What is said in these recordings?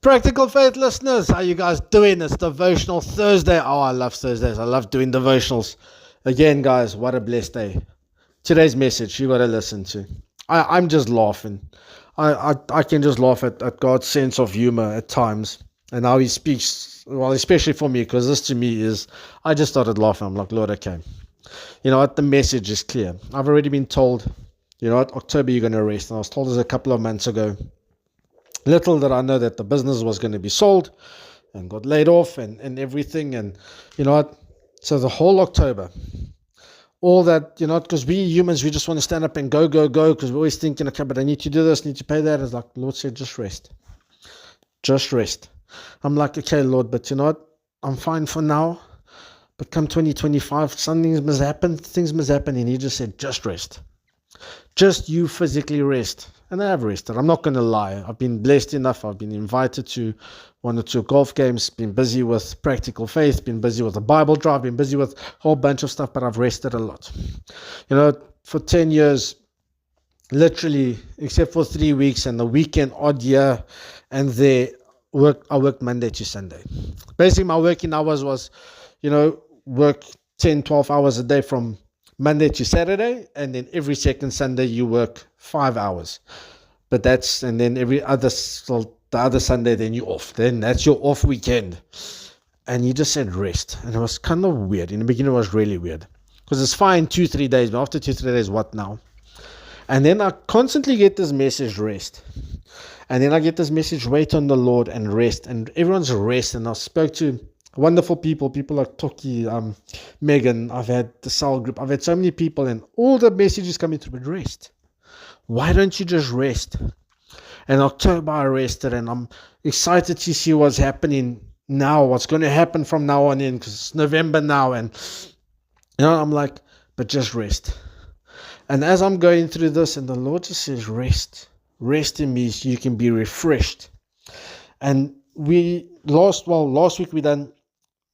Practical Faith listeners, how you guys doing? It's Devotional Thursday. Oh, I love Thursdays. I love doing devotionals. Again, guys, what a blessed day. Today's message, you got to listen to. I'm just laughing. I can just laugh at God's sense of humor at times and how he speaks, well, especially for me, because this to me is, I just started laughing. I'm like, Lord, okay. You know what? The message is clear. I've already been told, you know what, October you're going to rest. And I was told this a couple of months ago. Little did I know that the business was going to be sold and got laid off and everything. And you know what? So the whole October, all that, you know, because we humans, we just want to stand up and go, because we're always thinking, okay, but I need to do this, need to pay that. It's like, the Lord said, just rest. Just rest. I'm like, okay, Lord, but you know what? I'm fine for now. But come 2025, things must happen. And he just said, just rest. Just you physically rest. And I have rested. I'm not going to lie. I've been blessed enough. I've been invited to 1 or 2 golf games, been busy with Practical Faith, been busy with the Bible drive, been busy with a whole bunch of stuff, but I've rested a lot. You know, for 10 years, literally, except for 3 weeks and the weekend odd year, and I worked Monday to Sunday. Basically, my working hours was, you know, work 10, 12 hours a day from Monday to Saturday, and then every second Sunday you work 5 hours. But and then the other Sunday, then you're off. Then that's your off weekend. And he just said rest. And it was kind of weird. In the beginning, it was really weird. Because it's fine 2-3 days, but after 2-3 days, what now? And then I constantly get this message, rest. And then I get this message, wait on the Lord and rest. And everyone's rest. And I spoke to wonderful people like Toki, Megan. I've had the Cell Group. I've had so many people, and all the messages coming through. But rest. Why don't you just rest? And October I rested, and I'm excited to see what's happening now. What's going to happen from now on in, because it's November now, and you know, I'm like, but just rest. And as I'm going through this, and the Lord just says, rest. Rest in me, so you can be refreshed. And last week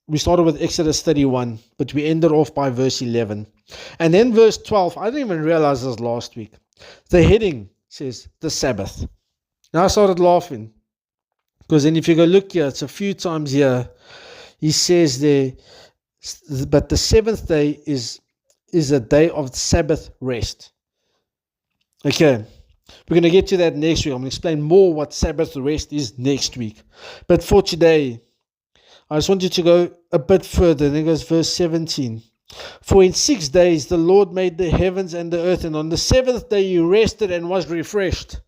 we started with Exodus 31, but we ended off by verse 11. And then verse 12, I didn't even realize this last week. The heading says, the Sabbath. Now I started laughing, because then if you go look here, it's a few times here, he says there, but the seventh day is a day of Sabbath rest. Okay, we're going to get to that next week. I'm going to explain more what Sabbath rest is next week. But for today, I just want you to go a bit further. Then it goes verse 17. For in 6 days the Lord made the heavens and the earth, and on the 7th day he rested and was refreshed.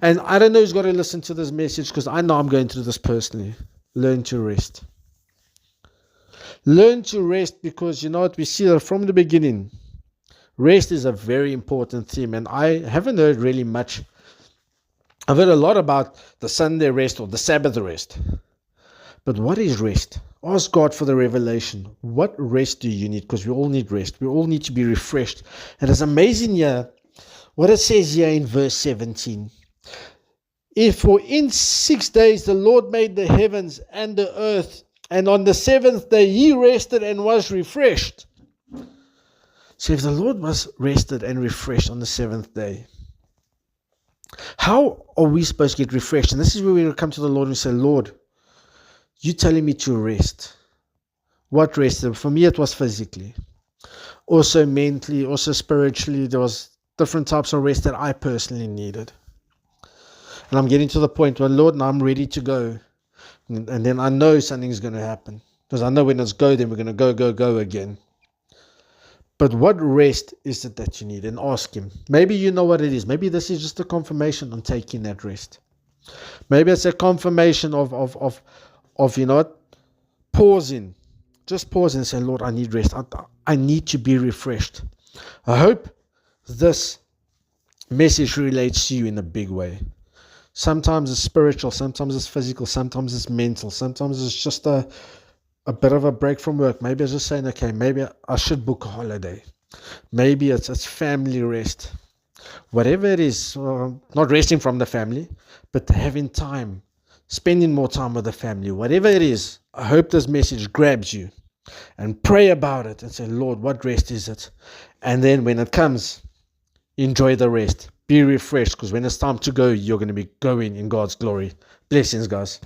And I don't know who's got to listen to this message, because I know I'm going through this personally. Learn to rest. Learn to rest, because you know what, we see that from the beginning. Rest is a very important theme, and I haven't heard really much. I've heard a lot about the Sunday rest or the Sabbath rest. But what is rest? Ask God for the revelation. What rest do you need? Because we all need rest. We all need to be refreshed. And it's amazing here, what it says here in verse 17. For in 6 days the Lord made the heavens and the earth, and on the 7th day he rested and was refreshed. So if the Lord was rested and refreshed on the 7th day, how are we supposed to get refreshed? And this is where we will come to the Lord and say, Lord, you're telling me to rest. What rest? For me, it was physically. Also mentally, also spiritually. There was different types of rest that I personally needed. And I'm getting to the point where, Lord, now I'm ready to go. And then I know something's going to happen. Because I know when it's go, then we're going to go again. But what rest is it that you need? And ask him. Maybe you know what it is. Maybe this is just a confirmation on taking that rest. Maybe it's a confirmation of you know what, pausing. Just pause and say, Lord, I need rest. I need to be refreshed. I hope this message relates to you in a big way. Sometimes it's spiritual, sometimes it's physical, sometimes it's mental, sometimes it's just a bit of a break from work. Maybe it's just saying, okay, maybe I should book a holiday. Maybe it's family rest. Whatever it is, not resting from the family, but having time, spending more time with the family, whatever it is. I hope this message grabs you, and pray about it and say, Lord, what rest is it? And then when it comes, enjoy the rest. Be refreshed, because when it's time to go, you're going to be going in God's glory. Blessings, guys.